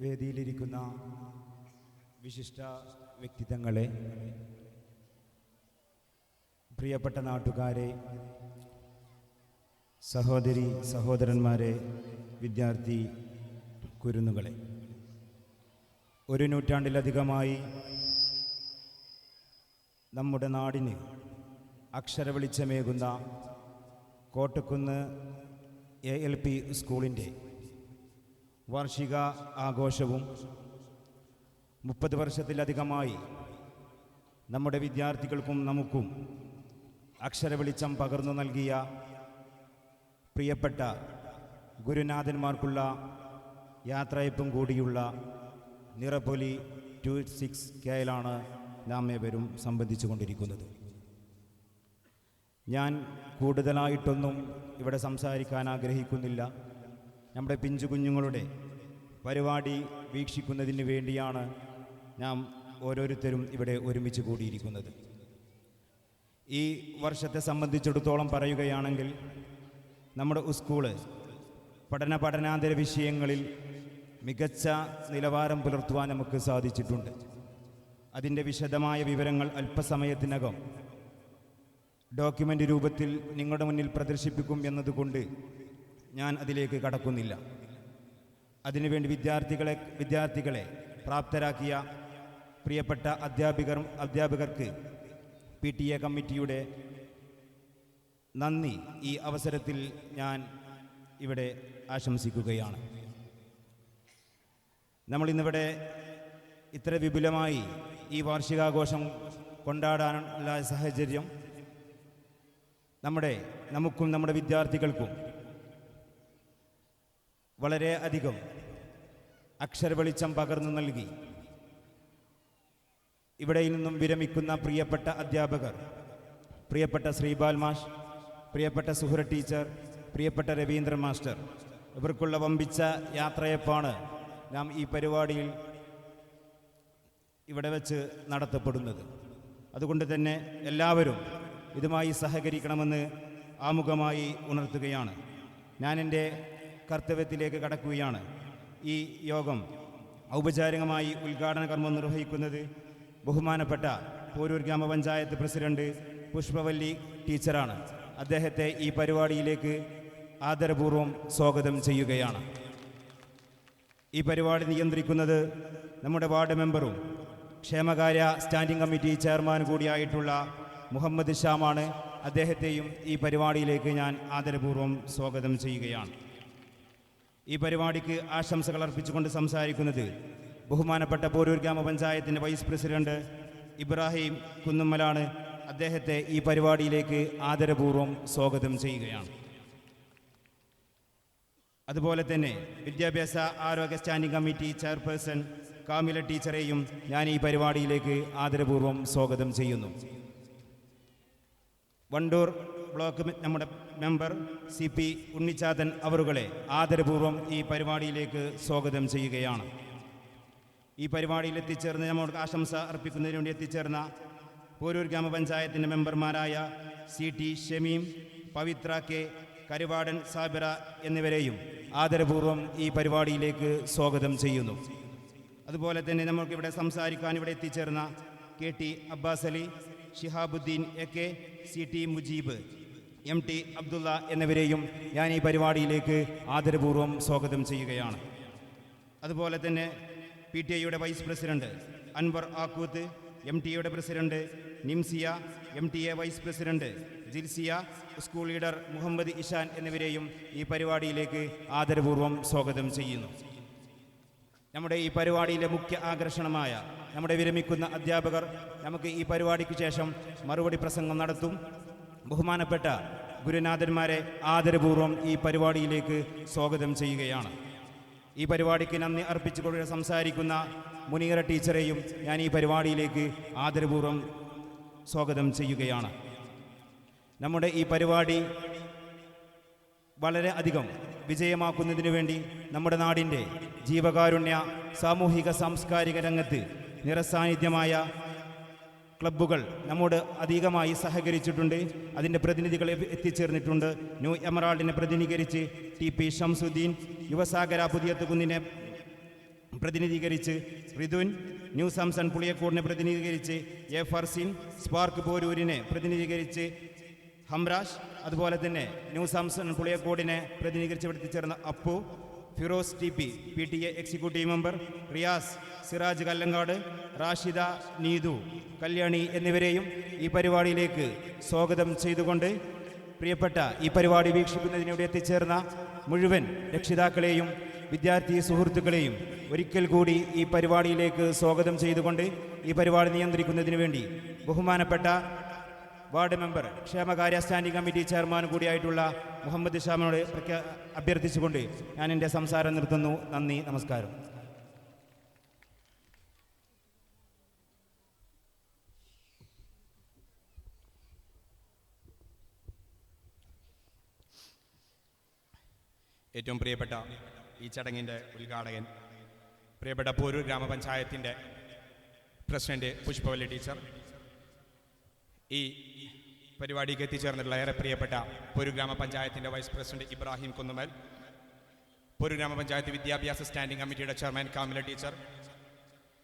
വേദിയിലിരിക്കുന്ന വിശിഷ്ട വ്യക്തിത്വങ്ങളെ, പ്രിയപ്പെട്ട നാട്ടുകാരെ, സഹോദരി സഹോദരന്മാരെ, വിദ്യാർത്ഥി കുരുന്നുകളെ, ഒരു നൂറ്റാണ്ടിലധികമായി നമ്മുടെ നാടിന് അക്ഷരവെളിച്ചമേകുന്ന കോട്ടക്കുന്ന് ALP സ്കൂളിൻ്റെ വാർഷിക ആഘോഷവും 30 വർഷത്തിലധികമായി നമ്മുടെ വിദ്യാർത്ഥികൾക്കും നമുക്കും അക്ഷരവെളിച്ചം പകർന്നു നൽകിയ പ്രിയപ്പെട്ട ഗുരുനാഥന്മാർക്കുള്ള യാത്രയപ്പും കൂടിയുള്ള നിറപൊലി 26Kയിലാണ് നാം ഏവരും സംബന്ധിച്ചു കൊണ്ടിരിക്കുന്നത്. ഞാൻ കൂടുതലായിട്ടൊന്നും ഇവിടെ സംസാരിക്കാൻ ആഗ്രഹിക്കുന്നില്ല. നമ്മുടെ പിഞ്ചു കുഞ്ഞുങ്ങളുടെ പരിപാടി വീക്ഷിക്കുന്നതിന് വേണ്ടിയാണ് നാം ഓരോരുത്തരും ഇവിടെ ഒരുമിച്ച് കൂടിയിരിക്കുന്നത്. ഈ വർഷത്തെ സംബന്ധിച്ചിടത്തോളം പറയുകയാണെങ്കിൽ നമ്മുടെ സ്കൂള് പഠനാന്തര വിഷയങ്ങളിൽ മികച്ച നിലവാരം പുലർത്തുവാൻ നമുക്ക് സാധിച്ചിട്ടുണ്ട്. അതിൻ്റെ വിശദമായ വിവരങ്ങൾ അല്പസമയത്തിനകം ഡോക്യുമെൻ്റ് രൂപത്തിൽ നിങ്ങളുടെ മുന്നിൽ പ്രദർശിപ്പിക്കും എന്നതുകൊണ്ട് ഞാൻ അതിലേക്ക് കടക്കുന്നില്ല. അതിനുവേണ്ടി വിദ്യാർത്ഥികളെ പ്രാപ്തരാക്കിയ പ്രിയപ്പെട്ട അധ്യാപകർക്ക് PTA കമ്മിറ്റിയുടെ നന്ദി ഈ അവസരത്തിൽ ഞാൻ ഇവിടെ ആശംസിക്കുകയാണ്. നമ്മളിന്നിവിടെ ഇത്ര വിപുലമായി ഈ വാർഷികാഘോഷം കൊണ്ടാടാനുള്ള സാഹചര്യം നമുക്കും നമ്മുടെ വിദ്യാർത്ഥികൾക്കും വളരെ അധികം അക്ഷരവെളിച്ചം പകർന്നു നൽകി ഇവിടെ നിന്നും വിരമിക്കുന്ന പ്രിയപ്പെട്ട അധ്യാപകർ, പ്രിയപ്പെട്ട ശ്രീബാൽ മാഷ്, പ്രിയപ്പെട്ട സുഹൃ ടീച്ചർ, പ്രിയപ്പെട്ട രവീന്ദ്രൻ മാസ്റ്റർ, ഇവർക്കുള്ള വമ്പിച്ച യാത്രയപ്പാണ് നാം ഈ പരിപാടിയിൽ ഇവിടെ വെച്ച് നടത്തപ്പെടുന്നത്. അതുകൊണ്ട് തന്നെ എല്ലാവരും ഇതുമായി സഹകരിക്കണമെന്ന് ആമുഖമായി ഉണർത്തുകയാണ്. ഞാൻ എൻ്റെ കർത്തവ്യത്തിലേക്ക് കടക്കുകയാണ്. ഈ യോഗം ഔപചാരികമായി ഉദ്ഘാടന കർമ്മം നിർവഹിക്കുന്നത് ബഹുമാനപ്പെട്ട പോരൂർ ഗ്രാമപഞ്ചായത്ത് പ്രസിഡന്റ് പുഷ്പവല്ലി ടീച്ചറാണ്. അദ്ദേഹത്തെ ഈ പരിപാടിയിലേക്ക് ആദരപൂർവ്വം സ്വാഗതം ചെയ്യുകയാണ്. ഈ പരിപാടി നിയന്ത്രിക്കുന്നത് നമ്മുടെ വാർഡ് മെമ്പറും ക്ഷേമകാര്യ സ്റ്റാൻഡിംഗ് കമ്മിറ്റി ചെയർമാൻ കൂടിയായിട്ടുള്ള മുഹമ്മദ് ഷാമാണ്. അദ്ദേഹത്തെയും ഈ പരിപാടിയിലേക്ക് ഞാൻ ആദരപൂർവ്വം സ്വാഗതം ചെയ്യുകയാണ്. ഈ പരിപാടിക്ക് ആശംസകൾ അർപ്പിച്ചുകൊണ്ട് സംസാരിക്കുന്നത് ബഹുമാനപ്പെട്ട പോരൂർ ഗ്രാമപഞ്ചായത്തിൻ്റെ വൈസ് പ്രസിഡന്റ് ഇബ്രാഹിം കുന്നുമ്മലാണ്. അദ്ദേഹത്തെ ഈ പരിപാടിയിലേക്ക് ആദരപൂർവ്വം സ്വാഗതം ചെയ്യുകയാണ്. അതുപോലെ തന്നെ വിദ്യാഭ്യാസ ആരോഗ്യ സ്റ്റാൻഡിംഗ് കമ്മിറ്റി ചെയർപേഴ്സൺ കാമില ടീച്ചറെയും ഞാൻ ഈ പരിപാടിയിലേക്ക് ആദരപൂർവ്വം സ്വാഗതം ചെയ്യുന്നു. വണ്ടൂർ ബ്ലോക്ക് നമ്മുടെ മെമ്പർ CP ഉണ്ണിച്ചാത്തൻ അവറുകളെ ആദരപൂർവ്വം ഈ പരിപാടിയിലേക്ക് സ്വാഗതം ചെയ്യുകയാണ്. ഈ പരിപാടിയിൽ എത്തിച്ചേർന്ന് നമ്മൾക്ക് ആശംസ അർപ്പിക്കുന്നതിന് വേണ്ടി എത്തിച്ചേർന്ന പോരൂർ ഗ്രാമപഞ്ചായത്തിൻ്റെ മെമ്പർമാരായ CT ഷമീം, പവിത്ര K, കരുവാടൻ സാബിറ എന്നിവരെയും ആദരപൂർവ്വം ഈ പരിപാടിയിലേക്ക് സ്വാഗതം ചെയ്യുന്നു. അതുപോലെ തന്നെ നമുക്കിവിടെ സംസാരിക്കാൻ ഇവിടെ എത്തിച്ചേർന്ന KT Abbas Ali, Shihabuddin AK, CT Mujeeb, MT Abdulla എന്നിവരെയും ഞാൻ ഈ പരിപാടിയിലേക്ക് ആദരപൂർവ്വം സ്വാഗതം ചെയ്യുകയാണ്. അതുപോലെ തന്നെ PTA vice president Anvar Akkuth, MTA president Nimsiya, MTA vice president Jilsiya, school leader Muhammad Ishan എന്നിവരെയും ഈ പരിപാടിയിലേക്ക് ആദരപൂർവ്വം സ്വാഗതം ചെയ്യുന്നു. നമ്മുടെ ഈ പരിപാടിയിലെ മുഖ്യ ആകർഷണമായ നമ്മുടെ വിരമിക്കുന്ന അധ്യാപകർ നമുക്ക് ഈ പരിപാടിക്ക് ശേഷം മറുപടി പ്രസംഗം നടത്തും. ബഹുമാനപ്പെട്ട ഗുരുനാഥന്മാരെ ആദരപൂർവ്വം ഈ പരിപാടിയിലേക്ക് സ്വാഗതം ചെയ്യുകയാണ്. ഈ പരിപാടിക്ക് നന്ദി അർപ്പിച്ചുകൊണ്ട് സംസാരിക്കുന്ന മുനീറ ടീച്ചറെയും ഞാൻ ഈ പരിപാടിയിലേക്ക് ആദരപൂർവ്വം സ്വാഗതം ചെയ്യുകയാണ്. നമ്മുടെ ഈ പരിപാടി വളരെ അധികം വിജയമാക്കുന്നതിനു വേണ്ടി നമ്മുടെ നാടിൻ്റെ ജീവകാരുണ്യ സാമൂഹിക സാംസ്കാരിക രംഗത്ത് നിറസാന്നിധ്യമായ ക്ലബ്ബുകൾ നമ്മോട് അധികമായി സഹകരിച്ചിട്ടുണ്ട്. അതിൻ്റെ പ്രതിനിധികൾ എത്തിച്ചേർന്നിട്ടുണ്ട്. ന്യൂ എമറാൾഡിനെ പ്രതിനിധീകരിച്ച് TP ഷംസുദ്ദീൻ, യുവസാഗര പുതിയത്തുകുന്നിനെ പ്രതിനിധീകരിച്ച് റിതുൻ, ന്യൂ സാംസൺ പുളിയക്കോടിനെ പ്രതിനിധീകരിച്ച് എ ഫർസിൻ, സ്പാർക്ക് പോരൂരിനെ പ്രതിനിധീകരിച്ച് ഹംരാഷ്, അതുപോലെ തന്നെ ന്യൂ സാംസൺ പുളിയക്കോടിനെ പ്രതിനിധീകരിച്ച് ഇവിടെ എത്തിച്ചേർന്ന Appu, Firoz TP PTA executive member, Riyas, Siraj Kallangad, Rashida, Neethu, Kalyani എന്നിവരെയും ഈ പരിപാടിയിലേക്ക് സ്വാഗതം ചെയ്തുകൊണ്ട് പ്രിയപ്പെട്ട ഈ പരിപാടി വീക്ഷിക്കുന്നതിനിവിടെ എത്തിച്ചേർന്ന മുഴുവൻ രക്ഷിതാക്കളെയും വിദ്യാർത്ഥി സുഹൃത്തുക്കളെയും ഒരിക്കൽ കൂടി ഈ പരിപാടിയിലേക്ക് സ്വാഗതം ചെയ്തുകൊണ്ട് ഈ പരിപാടി നിയന്ത്രിക്കുന്നതിന് വേണ്ടി ബഹുമാനപ്പെട്ട വാർഡ് മെമ്പർ ക്ഷേമകാര്യ സ്റ്റാൻഡിംഗ് കമ്മിറ്റി ചെയർമാൻ കൂടിയായിട്ടുള്ള മുഹമ്മദ് ഷാമിനോട് അഭ്യർത്ഥിച്ചുകൊണ്ട് ഞാൻ എൻ്റെ സംസാരം നിർത്തുന്നു. നന്ദി, നമസ്കാരം. ഏറ്റവും പ്രിയപ്പെട്ട ഈ ചടങ്ങിൻ്റെ ഉദ്ഘാടകൻ, പ്രിയപ്പെട്ട പോരൂർ ഗ്രാമപഞ്ചായത്തിൻ്റെ പ്രസിഡന്റ് പുഷ്പവല്ലി ടീച്ചർ, ഈ പരിപാടിക്ക് എത്തിച്ചേർന്നിട്ടുള്ള ഏറെ പ്രിയപ്പെട്ട പോരൂർ ഗ്രാമപഞ്ചായത്തിൻ്റെ വൈസ് പ്രസിഡന്റ് ഇബ്രാഹിം കുന്നുമൽ, പോരൂർ ഗ്രാമപഞ്ചായത്ത് വിദ്യാഭ്യാസ സ്റ്റാൻഡിംഗ് കമ്മിറ്റിയുടെ ചെയർമാൻ കാമില ടീച്ചർ,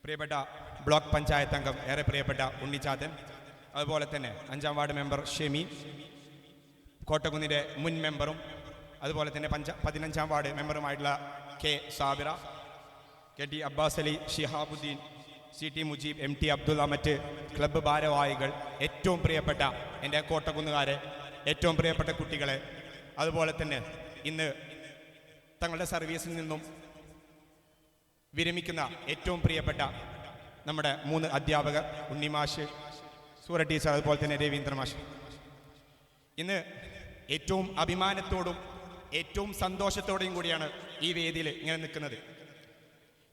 പ്രിയപ്പെട്ട ബ്ലോക്ക് പഞ്ചായത്ത് അംഗം ഏറെ പ്രിയപ്പെട്ട ഉണ്ണിച്ചാത്തൻ, അതുപോലെ തന്നെ 5ാം വാർഡ് മെമ്പർ ഷെമി, കോട്ടക്കുന്നിൻ്റെ മുൻ മെമ്പറും അതുപോലെ തന്നെ 15ാം വാർഡ് മെമ്പറുമായിട്ടുള്ള K Sabira, KT Abbas Ali, Shihabuddin, CT Mujeeb, MT Abdulla, മറ്റ് ക്ലബ്ബ് ഭാരവാഹികൾ, ഏറ്റവും പ്രിയപ്പെട്ട എൻ്റെ കോട്ടക്കുന്നുകാരെ, ഏറ്റവും പ്രിയപ്പെട്ട കുട്ടികളെ, അതുപോലെ തന്നെ ഇന്ന് തങ്ങളുടെ സർവീസിൽ നിന്നും വിരമിക്കുന്ന ഏറ്റവും പ്രിയപ്പെട്ട നമ്മുടെ 3 അധ്യാപകർ, ഉണ്ണിമാഷ്, സൂറ ടീച്ചർ, അതുപോലെ തന്നെ രവീന്ദ്ര മാഷ്, ഇന്ന് ഏറ്റവും അഭിമാനത്തോടും ഏറ്റവും സന്തോഷത്തോടെയും കൂടിയാണ് ഈ വേദിയിൽ ഇങ്ങനെ നിൽക്കുന്നത്.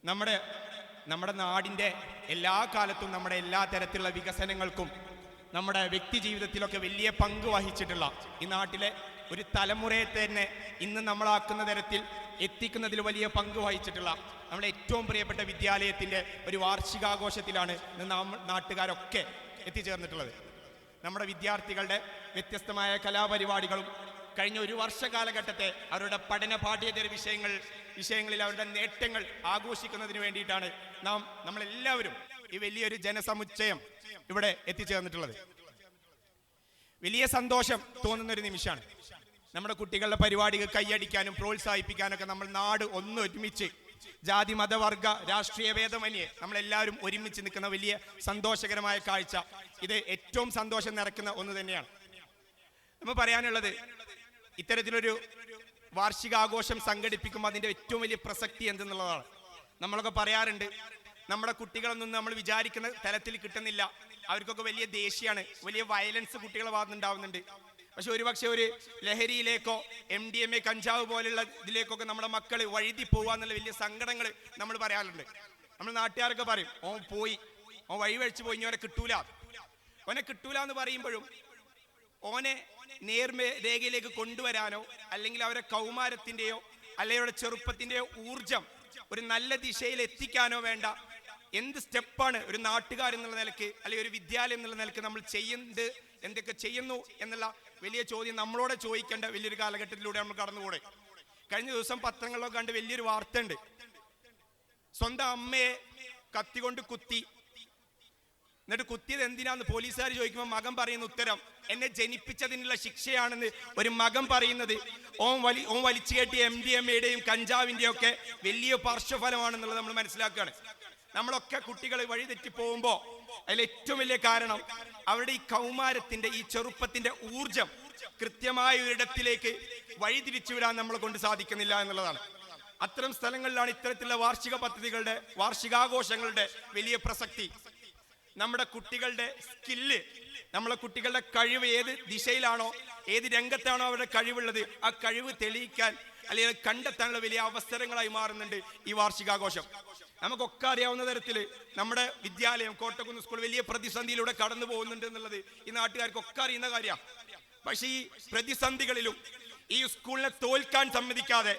നമ്മുടെ നാടിൻ്റെ എല്ലാ കാലത്തും നമ്മുടെ എല്ലാ തരത്തിലുള്ള വികസനങ്ങൾക്കും നമ്മുടെ വ്യക്തി ജീവിതത്തിലൊക്കെ വലിയ പങ്ക് വഹിച്ചിട്ടുള്ള ഈ നാട്ടിലെ ഒരു തലമുറയെ തന്നെ ഇന്ന് നമ്മളാക്കുന്ന തരത്തിൽ എത്തിക്കുന്നതിൽ വലിയ പങ്ക് വഹിച്ചിട്ടുള്ള നമ്മുടെ ഏറ്റവും പ്രിയപ്പെട്ട വിദ്യാലയത്തിൻ്റെ ഒരു വാർഷികാഘോഷത്തിലാണ് നാട്ടുകാരൊക്കെ എത്തിച്ചേർന്നിട്ടുള്ളത്. നമ്മുടെ വിദ്യാർത്ഥികളുടെ വ്യത്യസ്തമായ കലാപരിപാടികളും കഴിഞ്ഞ ഒരു വർഷ കാലഘട്ടത്തെ അവരുടെ പഠന പാഠ്യേതര വിഷയങ്ങളിൽ അവരുടെ നേട്ടങ്ങൾ ആഘോഷിക്കുന്നതിന് വേണ്ടിയിട്ടാണ് നമ്മളെല്ലാവരും ഈ വലിയൊരു ജനസമുച്ചയം ഇവിടെ എത്തിച്ചേർന്നിട്ടുള്ളത്. വലിയ സന്തോഷം തോന്നുന്നൊരു നിമിഷമാണ്. നമ്മുടെ കുട്ടികളുടെ പരിപാടികൾ കൈയടിക്കാനും പ്രോത്സാഹിപ്പിക്കാനൊക്കെ നമ്മൾ നാട് ഒരുമിച്ച് ജാതി മതവർഗ രാഷ്ട്രീയ ഭേദമന്യേ നമ്മളെല്ലാവരും ഒരുമിച്ച് നിൽക്കുന്ന വലിയ സന്തോഷകരമായ കാഴ്ച. ഇത് ഏറ്റവും സന്തോഷം നിറയ്ക്കുന്ന ഒന്ന് തന്നെയാണ്. നമ്മൾ പറയാനുള്ളത്, ഇത്തരത്തിലൊരു വാർഷികാഘോഷം സംഘടിപ്പിക്കുമ്പോൾ അതിൻ്റെ ഏറ്റവും വലിയ പ്രസക്തി എന്തെന്നുള്ളതാണ്. നമ്മളൊക്കെ പറയാറുണ്ട്, നമ്മുടെ കുട്ടികളൊന്നും നമ്മൾ വിചാരിക്കുന്ന തലത്തിൽ കിട്ടുന്നില്ല, അവർക്കൊക്കെ വലിയ ദേഷ്യമാണ്, വലിയ വയലൻസ് കുട്ടികളെ ഭാഗത്തുനിന്നുണ്ടാവുന്നുണ്ട്. പക്ഷെ ഒരുപക്ഷെ ഒരു ലഹരിയിലേക്കോ MDMA കഞ്ചാവ് പോലുള്ള ഇതിലേക്കൊക്കെ നമ്മുടെ മക്കൾ വഴുതി പോവാന്നുള്ള വലിയ സങ്കടങ്ങൾ നമ്മൾ പറയാറുണ്ട്. നമ്മൾ നാട്ടുകാരൊക്കെ പറയും, ഓൻ വഴിവഴിച്ച് പോയി, ഓനെ കിട്ടൂല എന്ന് പറയുമ്പോഴും ഓനെ നേർരേഖയിലേക്ക് കൊണ്ടുവരാനോ അല്ലെങ്കിൽ അവരെ കൗമാരത്തിൻ്റെയോ അല്ലെങ്കിൽ അവരുടെ ചെറുപ്പത്തിൻ്റെയോ ഊർജം ഒരു നല്ല ദിശയിൽ എത്തിക്കാനോ വേണ്ട എന്ത് സ്റ്റെപ്പാണ് ഒരു നാട്ടുകാരെന്നുള്ള നിലയ്ക്ക് അല്ലെങ്കിൽ ഒരു വിദ്യാലയം എന്നുള്ള നിലയ്ക്ക് നമ്മൾ എന്തൊക്കെ ചെയ്യുന്നു എന്നുള്ള വലിയ ചോദ്യം നമ്മളോട് ചോദിക്കേണ്ട വലിയൊരു കാലഘട്ടത്തിലൂടെ നമ്മൾ കടന്നുകൂടെ. കഴിഞ്ഞ ദിവസം പത്രങ്ങളിലൊക്കെ കണ്ട് വലിയൊരു വാർത്ത ഉണ്ട്. സ്വന്തം അമ്മയെ കത്തികൊണ്ട് കുത്തി, എന്നിട്ട് കുത്തിയത് എന്തിനാന്ന് പോലീസുകാർ ചോദിക്കുമ്പോൾ മകൻ പറയുന്ന ഉത്തരം, എന്നെ ജനിപ്പിച്ചതിനുള്ള ശിക്ഷയാണെന്ന് ഒരു മകൻ പറയുന്നത്. ഓൻ വലിച്ചു കെട്ടിയ MDMAയുടെയും കഞ്ചാവിൻ്റെയും ഒക്കെ വലിയ പാർശ്വഫലമാണെന്നുള്ളത് നമ്മൾ മനസ്സിലാക്കുകയാണ്. നമ്മളൊക്കെ കുട്ടികൾ വഴിതെറ്റി പോകുമ്പോൾ അതിൽ ഏറ്റവും വലിയ കാരണം അവരുടെ ഈ കൗമാരത്തിന്റെ ഈ ചെറുപ്പത്തിന്റെ ഊർജം കൃത്യമായ ഒരിടത്തിലേക്ക് വഴിതിരിച്ചുവിടാൻ നമ്മളെ കൊണ്ട് സാധിക്കുന്നില്ല എന്നുള്ളതാണ്. അത്തരം സ്ഥലങ്ങളിലാണ് ഇത്തരത്തിലുള്ള വാർഷിക പദ്ധതികളുടെ വാർഷികാഘോഷങ്ങളുടെ വലിയ പ്രസക്തി. നമ്മുടെ കുട്ടികളുടെ സ്കില്ല്, നമ്മളെ കുട്ടികളുടെ കഴിവ് ഏത് ദിശയിലാണോ ഏത് രംഗത്താണോ അവരുടെ കഴിവുള്ളത് ആ കഴിവ് തെളിയിക്കാൻ അല്ലെങ്കിൽ കണ്ടെത്താനുള്ള വലിയ അവസരങ്ങളായി മാറുന്നുണ്ട് ഈ വാർഷികാഘോഷം. നമുക്കൊക്കെ അറിയാവുന്ന തരത്തിൽ നമ്മുടെ വിദ്യാലയം കോട്ടക്കുന്ന് സ്കൂൾ വലിയ പ്രതിസന്ധിയിലൂടെ കടന്നു പോകുന്നുണ്ട് എന്നുള്ളത് ഈ നാട്ടുകാർക്കൊക്കെ അറിയുന്ന കാര്യമാണ്. പക്ഷേ ഈ പ്രതിസന്ധികളിലും ഈ സ്കൂളിനെ തോൽക്കാൻ സമ്മതിക്കാതെ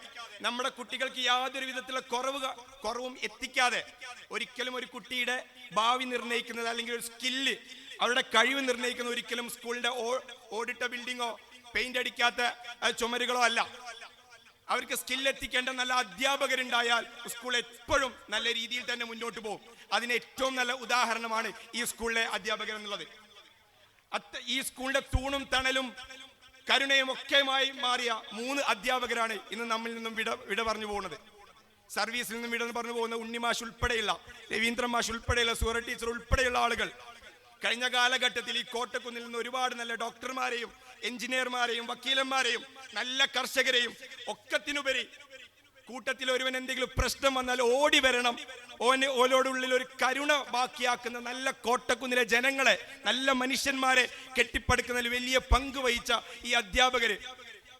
നമ്മുടെ കുട്ടികൾക്ക് യാതൊരു വിധത്തിലുള്ള കുറവും എത്തിക്കാതെ ഒരിക്കലും ഒരു കുട്ടിയുടെ ഭാവി നിർണ്ണയിക്കുന്നത് അല്ലെങ്കിൽ ഒരു സ്കില്ല് അവരുടെ കഴിവ് നിർണ്ണയിക്കുന്ന ഒരിക്കലും സ്കൂളിന്റെ ഓടിട്ട ബിൽഡിങ്ങോ പെയിന്റ് അടിക്കാത്ത ചുമരുകളോ അല്ല. അവർക്ക് സ്കിൽ എത്തിക്കേണ്ട നല്ല അധ്യാപകരുണ്ടായാൽ സ്കൂൾ എപ്പോഴും നല്ല രീതിയിൽ തന്നെ മുന്നോട്ട് പോകും. അതിന് ഏറ്റവും നല്ല ഉദാഹരണമാണ് ഈ സ്കൂളിലെ അധ്യാപകർ എന്നുള്ളത്. ഈ സ്കൂളിന്റെ തൂണും തണലും കരുണയും ഒക്കെയുമായി മാറിയ 3 അധ്യാപകരാണ് ഇന്ന് നമ്മിൽ നിന്നും വിട പറഞ്ഞു പോകുന്നത്. സർവീസിൽ നിന്നും വിട പറഞ്ഞു പോകുന്ന ഉണ്ണിമാഷ് ഉൾപ്പെടെയുള്ള, രവീന്ദ്രൻ മാഷ് ഉൾപ്പെടെയുള്ള, സൂറ ടീച്ചർ ഉൾപ്പെടെയുള്ള ആളുകൾ കഴിഞ്ഞ കാലഘട്ടത്തിൽ ഈ കോട്ടക്കുന്നിൽ നിന്ന് ഒരുപാട് നല്ല ഡോക്ടർമാരെയും എഞ്ചിനീയർമാരെയും വക്കീലന്മാരെയും നല്ല കർഷകരെയും ഒക്കത്തിനുപരി കൂട്ടത്തിൽ ഒരുവൻ എന്തെങ്കിലും പ്രശ്നം വന്നാൽ ഓടി വരണം, ഓലോടുള്ളിൽ ഒരു കരുണ ബാക്കിയാക്കുന്ന നല്ല കോട്ടക്കുന്നിലെ ജനങ്ങളെ, നല്ല മനുഷ്യന്മാരെ കെട്ടിപ്പടുക്കുന്നതിൽ വലിയ പങ്ക് വഹിച്ച ഈ അധ്യാപകര്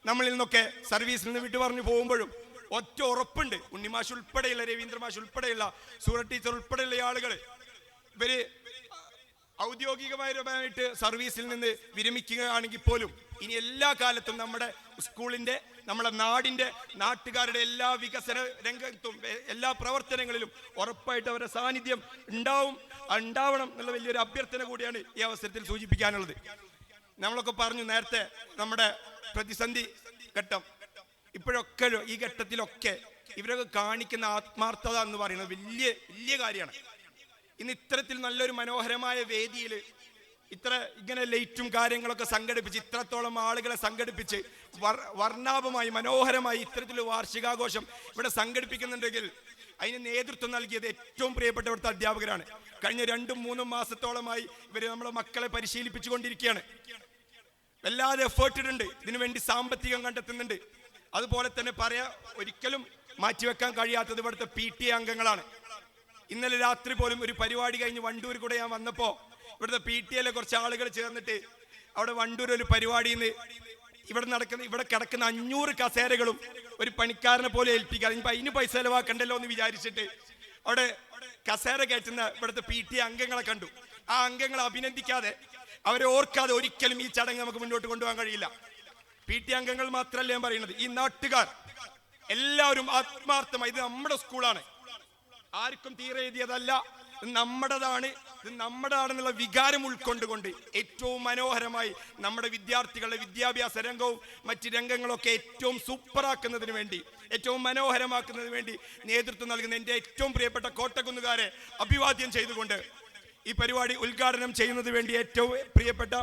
നമ്മളിൽ നിന്നൊക്കെ സർവീസിൽ നിന്ന് വിട്ടു പറഞ്ഞു പോകുമ്പോഴും ഒറ്റ ഉറപ്പുണ്ട്, ഉണ്ണിമാഷ് ഉൾപ്പെടെയുള്ള, രവീന്ദ്രമാഷ് ഉൾപ്പെടെയുള്ള, സൂറ ടീച്ചർ ഉൾപ്പെടെയുള്ള ആളുകൾ ഇവര് ഔദ്യോഗികമായിട്ട് സർവീസിൽ നിന്ന് വിരമിക്കുകയാണെങ്കിൽ പോലും ഇനി എല്ലാ കാലത്തും നമ്മുടെ സ്കൂളിന്റെ, നമ്മുടെ നാടിന്റെ, നാട്ടുകാരുടെ എല്ലാ വികസന രംഗത്തും എല്ലാ പ്രവർത്തനങ്ങളിലും ഉറപ്പായിട്ട് അവരുടെ സാന്നിധ്യം ഉണ്ടാവണം എന്നുള്ള വലിയൊരു അഭ്യർത്ഥന കൂടിയാണ് ഈ അവസരത്തിൽ സൂചിപ്പിക്കാനുള്ളത്. നമ്മളൊക്കെ പറഞ്ഞു നേരത്തെ നമ്മുടെ പ്രതിസന്ധി ഘട്ടം, ഇപ്പോഴൊക്കെ ഈ ഘട്ടത്തിലൊക്കെ ഇവരൊക്കെ കാണിക്കുന്ന ആത്മാർത്ഥത എന്ന് പറയുന്നത് വലിയ വലിയ കാര്യമാണ്. ഇന്ന് ഇത്തരത്തിൽ നല്ലൊരു മനോഹരമായ വേദിയിൽ ഇങ്ങനെ ലൈറ്റും കാര്യങ്ങളൊക്കെ സംഘടിപ്പിച്ച് ഇത്രത്തോളം ആളുകളെ സംഘടിപ്പിച്ച് വർണ്ണാഭമായി മനോഹരമായി ഇത്തരത്തിലൊരു വാർഷികാഘോഷം ഇവിടെ സംഘടിപ്പിക്കുന്നുണ്ടെങ്കിൽ അതിന് നേതൃത്വം നൽകിയത് ഏറ്റവും പ്രിയപ്പെട്ട അധ്യാപകരാണ്. കഴിഞ്ഞ 2-3 മാസത്തോളമായി ഇവർ നമ്മളെ മക്കളെ പരിശീലിപ്പിച്ചുകൊണ്ടിരിക്കുകയാണ്. വല്ലാതെ എഫേർട്ട് ഇടുന്നുണ്ട്, ഇതിനുവേണ്ടി സാമ്പത്തികം കണ്ടെത്തുന്നുണ്ട്. അതുപോലെ തന്നെ ഒരിക്കലും മാറ്റിവെക്കാൻ കഴിയാത്തത് ഇവിടുത്തെ PTA അംഗങ്ങളാണ്. ഇന്നലെ രാത്രി പോലും ഒരു പരിപാടി കഴിഞ്ഞ് വണ്ടൂർ കൂടെ ഞാൻ വന്നപ്പോൾ ഇവിടുത്തെ PTA കുറച്ച് ആളുകൾ ചേർന്നിട്ട് അവിടെ വണ്ടൂർ ഒരു പരിപാടിയിൽ നിന്ന് ഇവിടെ കിടക്കുന്ന 500 കസേരകളും ഒരു പണിക്കാരനെ പോലെ ഏൽപ്പിക്കാതെ ഇനിയിപ്പോൾ അതിന് പൈസ ചെലവാക്കണ്ടല്ലോ എന്ന് വിചാരിച്ചിട്ട് അവിടെ കസേര കയറ്റുന്ന ഇവിടുത്തെ PTA അംഗങ്ങളെ കണ്ടു. ആ അംഗങ്ങളെ അഭിനന്ദിക്കാതെ, അവരെ ഓർക്കാതെ ഒരിക്കലും ഈ ചടങ്ങ് നമുക്ക് മുന്നോട്ട് കൊണ്ടുപോകാൻ കഴിയില്ല. PTA അംഗങ്ങൾ മാത്രമല്ല ഞാൻ പറയുന്നത്, ഈ നാട്ടുകാർ എല്ലാവരും ആത്മാർത്ഥമായി, ഇത് നമ്മുടെ സ്കൂളാണ്, ആർക്കും തീരെ എഴുതിയതല്ല, ഇത് നമ്മുടേതാണെന്നുള്ള വികാരം ഉൾക്കൊണ്ടുകൊണ്ട് ഏറ്റവും മനോഹരമായി നമ്മുടെ വിദ്യാർത്ഥികളുടെ വിദ്യാഭ്യാസ രംഗവും മറ്റ് രംഗങ്ങളൊക്കെ ഏറ്റവും സൂപ്പറാക്കുന്നതിന് വേണ്ടി, ഏറ്റവും മനോഹരമാക്കുന്നതിന് വേണ്ടി നേതൃത്വം നൽകുന്ന എൻ്റെ ഏറ്റവും പ്രിയപ്പെട്ട കോട്ടക്കുന്നുകാരെ അഭിവാദ്യം ചെയ്തുകൊണ്ട് ഈ പരിപാടി ഉദ്ഘാടനം ചെയ്യുന്നതിന് വേണ്ടി ഏറ്റവും പ്രിയപ്പെട്ട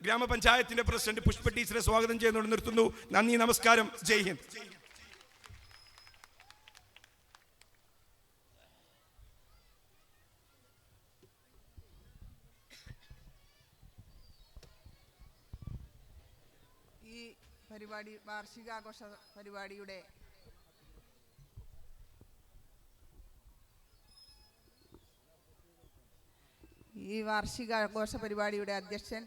ഗ്രാമപഞ്ചായത്തിന്റെ പ്രസിഡന്റ് പുഷ്പ ടീച്ചറെ സ്വാഗതം ചെയ്യുന്നതോട് നിർത്തുന്നു. നന്ദി, നമസ്കാരം, ജയ് ഹിന്ദ്. വാർഷികാഘോഷ പരിപാടിയുടെ അധ്യക്ഷൻ,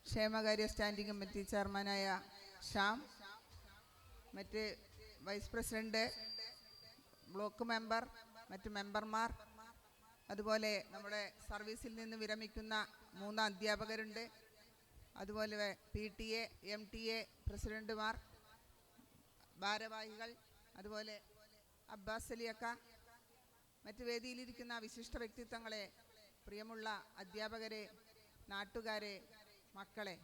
ക്ഷേമകാര്യ സ്റ്റാൻഡിംഗ് കമ്മിറ്റി ചെയർമാനായ ഷ്യാം, മറ്റ് വൈസ് പ്രസിഡന്റ്, ബ്ലോക്ക് മെമ്പർ, മറ്റ് മെമ്പർമാർ, അതുപോലെ നമ്മുടെ സർവീസിൽ നിന്ന് വിരമിക്കുന്ന 3 അധ്യാപകരുണ്ട്, അതുപോലെ PTA, MTA പ്രസിഡന്റുമാർ, ഭാരവാഹികൾ, അതുപോലെ അബ്ബാസ് അലിയക്ക, മറ്റ് വേദിയിലിരിക്കുന്ന വിശിഷ്ട വ്യക്തിത്വങ്ങളെ, പ്രിയമുള്ള അധ്യാപകരെ, നാട്ടുകാരെ, മക്കളെ,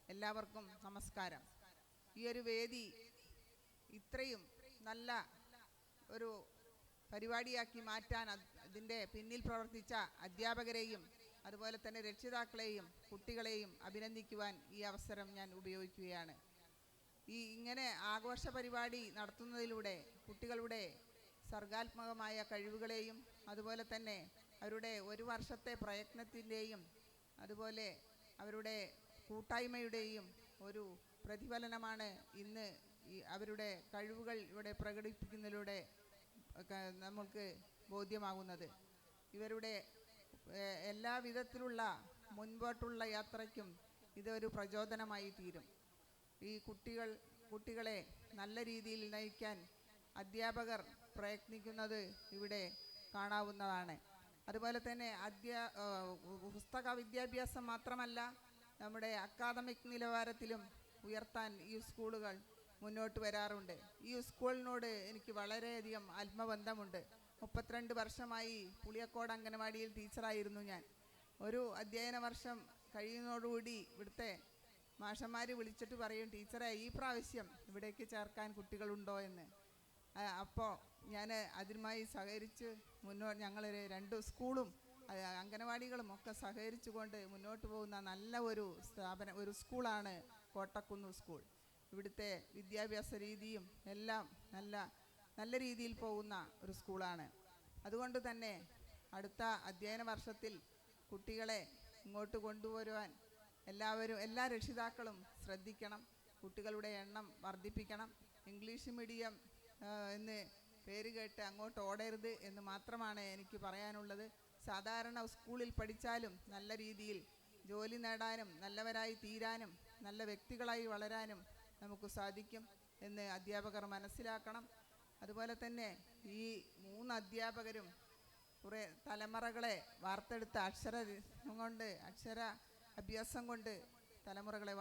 എല്ലാവർക്കും നമസ്കാരം. ഈ ഒരു വേദി ഇത്രയും നല്ല ഒരു പരിപാടിയാക്കി മാറ്റാൻ അതിൻ്റെ പിന്നിൽ പ്രവർത്തിച്ച അധ്യാപകരെയും അതുപോലെ തന്നെ രക്ഷിതാക്കളെയും കുട്ടികളെയും അഭിനന്ദിക്കുവാൻ ഈ അവസരം ഞാൻ ഉപയോഗിക്കുകയാണ്. ഇങ്ങനെ ആഘോഷ പരിപാടി നടത്തുന്നതിലൂടെ കുട്ടികളുടെ സർഗാത്മകമായ കഴിവുകളെയും അതുപോലെ തന്നെ അവരുടെ ഒരു വർഷത്തെ പ്രയത്നത്തിൻ്റെയും അതുപോലെ അവരുടെ കൂട്ടായ്മയുടെയും ഒരു പ്രതിഫലനമാണ് ഇന്ന് അവരുടെ കഴിവുകൾ ഇവിടെ പ്രകടിപ്പിക്കുന്നതിലൂടെ നമുക്ക് ബോധ്യമാകുന്നത്. ഇവരുടെ എല്ലാ വിധത്തിലുള്ള മുൻപോട്ടുള്ള യാത്രയ്ക്കും ഇതൊരു പ്രചോദനമായി തീരും. ഈ കുട്ടികളെ നല്ല രീതിയിൽ നയിക്കാൻ അധ്യാപകർ പ്രയത്നിക്കുന്നത് ഇവിടെ കാണാവുന്നതാണ്. അതുപോലെ തന്നെ പുസ്തക വിദ്യാഭ്യാസം മാത്രമല്ല, നമ്മുടെ അക്കാദമിക് നിലവാരത്തിലും ഉയർത്താൻ ഈ സ്കൂളുകൾ മുന്നോട്ട് വരാറുണ്ട്. ഈ സ്കൂളിനോട് എനിക്ക് വളരെയധികം ആത്മബന്ധമുണ്ട്. 32 വർഷമായി പുളിയക്കോട് അംഗനവാടിയിൽ ടീച്ചറായിരുന്നു ഞാൻ. ഒരു അധ്യയന വർഷം കഴിയുന്നതോടുകൂടി ഇവിടുത്തെ മാഷന്മാർ വിളിച്ചിട്ട് പറയും, ടീച്ചറെ ഈ പ്രാവശ്യം ഇവിടേക്ക് ചേർക്കാൻ കുട്ടികളുണ്ടോ എന്ന്. അപ്പോൾ ഞാൻ അതിനുമായി സഹകരിച്ച് ഞങ്ങൾ 2 സ്കൂളും അംഗനവാടികളും ഒക്കെ സഹകരിച്ചുകൊണ്ട് മുന്നോട്ട് പോകുന്ന നല്ല ഒരു സ്കൂളാണ് കോട്ടക്കുന്ന് സ്കൂൾ. ഇവിടുത്തെ വിദ്യാഭ്യാസ രീതിയും എല്ലാം നല്ല രീതിയിൽ പോകുന്ന ഒരു സ്കൂളാണ്. അതുകൊണ്ട് തന്നെ അടുത്ത അധ്യയന വർഷത്തിൽ കുട്ടികളെ ഇങ്ങോട്ട് കൊണ്ടുവരുവാൻ എല്ലാ രക്ഷിതാക്കളും ശ്രദ്ധിക്കണം. കുട്ടികളുടെ എണ്ണം വർദ്ധിപ്പിക്കണം. ഇംഗ്ലീഷ് മീഡിയം എന്ന് പേര് കേട്ട് അങ്ങോട്ട് ഓടരുത് എന്ന് മാത്രമാണ് എനിക്ക് പറയാനുള്ളത്. സാധാരണ സ്കൂളിൽ പഠിച്ചാലും നല്ല രീതിയിൽ ജോലി നേടാനും നല്ലവരായി തീരാനും നല്ല വ്യക്തികളായി വളരാനും നമുക്ക് സാധിക്കും എന്ന് അധ്യാപകർ മനസ്സിലാക്കണം. അതുപോലെ തന്നെ ഈ 3 അധ്യാപകരും കുറേ തലമുറകളെ വാർത്തെടുത്ത അക്ഷര അഭ്യാസം കൊണ്ട് തലമുറകളെ